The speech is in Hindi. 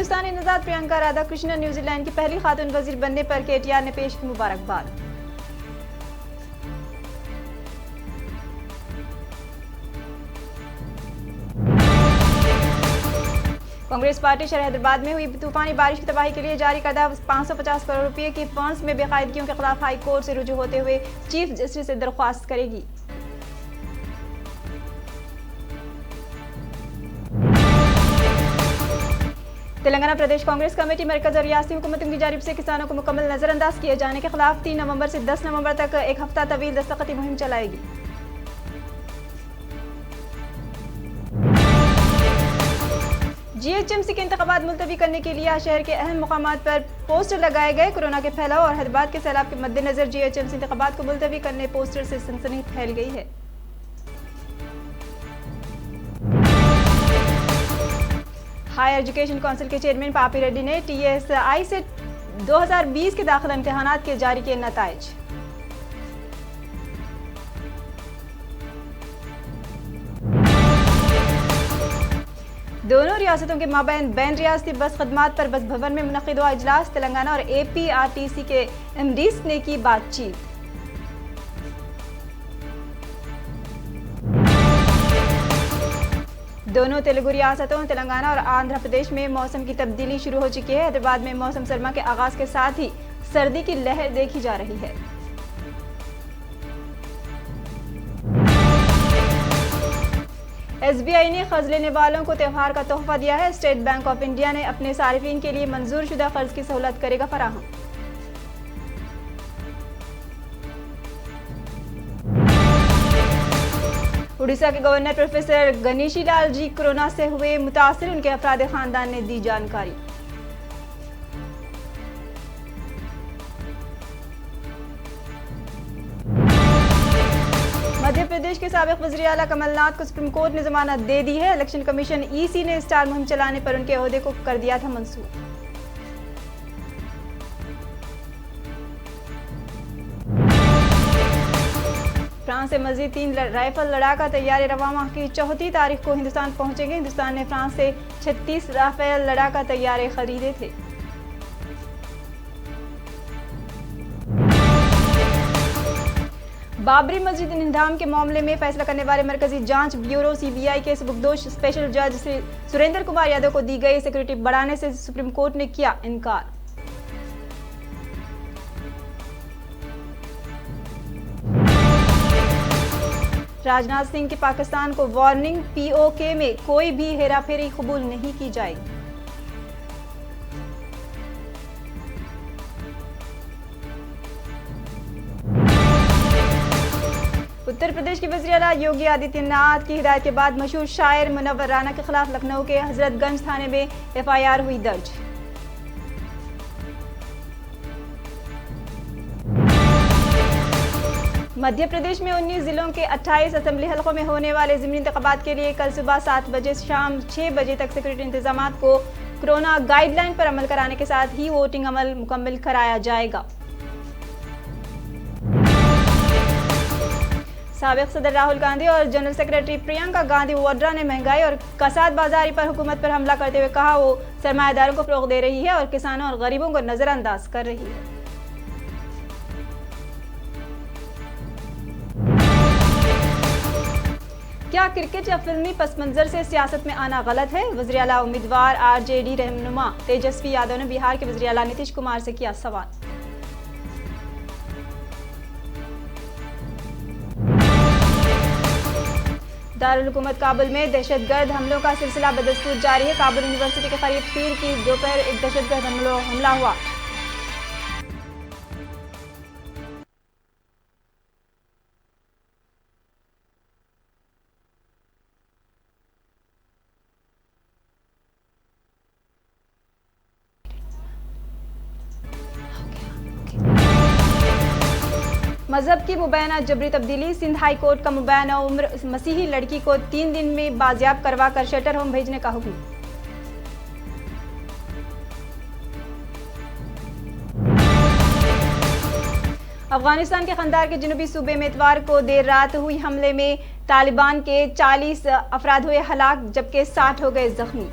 हिंदुस्तानी नजात प्रियंका राधाकृष्णन न्यूजीलैंड की पहली खातून वजीर बनने पर केटीआर ने पेश की मुबारकबाद। कांग्रेस पार्टी शहर हैदराबाद में हुई तूफानी बारिश की तबाही के लिए जारी करदा 550 करोड़ रुपए के फंड्स में बेकायदगियों के खिलाफ हाई कोर्ट से रुजू होते हुए चीफ जस्टिस से दरख्वास्त करेगी। तेलंगाना प्रदेश कांग्रेस कमेटी मरकज और रियासती हुकूमतों की जानिब से किसानों को मुकम्मल नजरअंदाज किए जाने के खिलाफ 3 नवंबर से 10 नवंबर तक एक हफ्ता तवील दस्तखती मुहिम चलाएगी। जीएचएमसी के इंतखाबात मुलतवी करने के लिए आज शहर के अहम मुकामात पर पोस्टर लगाए गए। कोरोना के फैलाव और हैदराबाद के सैलाब के मद्देनजर जीएचएमसी इंतखाबात को मुलतवी करने पोस्टर से सनसनी फैल गई है। हायर एजुकेशन काउंसिल के चेयरमैन पापी रेड्डी ने टीएसआई से 2020 के दाखिला इम्तिहानात के जारी किए नताइज। दोनों रियासतों के माबैन बैन रियासती बस खदमात पर बस भवन में मुनक्किद हुआ इजलास। तेलंगाना और एपीआरटीसी के एमडीज ने की बातचीत। दोनों तेलुगु रियासतों तेलंगाना और आंध्र प्रदेश में मौसम की तब्दीली शुरू हो चुकी है। हैदराबाद में मौसम सरमा के आगाज के साथ ही सर्दी की लहर देखी जा रही है। एसबीआई ने कर्ज लेने वालों को त्योहार का तोहफा दिया है। स्टेट बैंक ऑफ इंडिया ने अपने सारिफिन के लिए मंजूर शुदा कर्ज की सहूलत करेगा फराहम। उड़ीसा के governor professor Ganeshi Lal ji corona से हुए मुतासिर, उनके अफराद खानदान ने दी जानकारी। मध्य प्रदेश के साबिक वज़ीर आला कमलनाथ को सुप्रीम कोर्ट ने जमानत दे दी है। इलेक्शन कमीशन ईसी ने स्टार मुहिम चलाने पर उनके ओहदे को कर दिया था मंसूख। फ्रांस से मजीद 3 राइफल लड़ाका तैयारे रवा माह की 34 तारीख को हिंदुस्तान पहुंचेंगे। हिंदुस्तान ने फ्रांस से 36 राफेल लड़ाका तैयारे खरीदे थे। बाबरी मस्जिद इंहदाम के मामले में फैसला करने वाले मरकजी जांच ब्यूरो सीबीआई के सबकदोश स्पेशल जज सुरेंद्र कुमार यादव को दी गई सिक्योरिटी बढ़ाने से सुप्रीम कोर्ट ने किया इनकार। राजनाथ सिंह की पाकिस्तान को वार्निंग, पीओके में कोई भी हेराफेरी कबूल नहीं की जाएगी। उत्तर प्रदेश के वज़ीर आला योगी आदित्यनाथ की हिदायत के बाद मशहूर शायर मुनव्वर राना के खिलाफ लखनऊ के हजरतगंज थाने में एफआईआर हुई दर्ज। मध्य प्रदेश में 19 जिलों के 28 असेंबली हलकों में होने वाले ज़िमनी इंतखाबात के लिए कल सुबह 7 बजे से शाम 6 बजे तक सिक्योरिटी इंतजामात को कोरोना गाइडलाइन पर अमल कराने के साथ ही वोटिंग अमल मुकम्मल कराया जाएगा। साबिक सदर राहुल गांधी और जनरल सेक्रेटरी प्रियंका गांधी वाड्रा ने महंगाई और कसाद बाजारी पर हुकूमत पर हमला करते हुए कहा वो सरमायादारों को फरोग दे रही है और किसानों और गरीबों को नजरअंदाज कर रही है। क्या क्रिकेट या फिल्मी पस मंजर से सियासत में आना गलत है? वज़ीर आला उम्मीदवार आरजेडी रहनुमा तेजस्वी यादव ने बिहार के वज़ीर आला नीतीश कुमार से किया सवाल। दारुल हुकूमत काबुल में दहशतगर्द हमलों का सिलसिला बदस्तूर जारी है। काबुल यूनिवर्सिटी के करीब पीर की दोपहर एक दहशतगर्द हमला हुआ। मजहब की मुबैना जबरी तब्दीली। सिंध हाई कोर्ट का मुबैना उम्र मसीही लड़की को 3 दिन में बाजियाब करवा कर शेल्टर होम भेजने का हुक्म। अफगानिस्तान के खंदार के जनूबी सूबे में इतवार को देर रात हुई हमले में तालिबान के 40 अफराद हुए हलाक जबकि 60 हो गए जख्मी।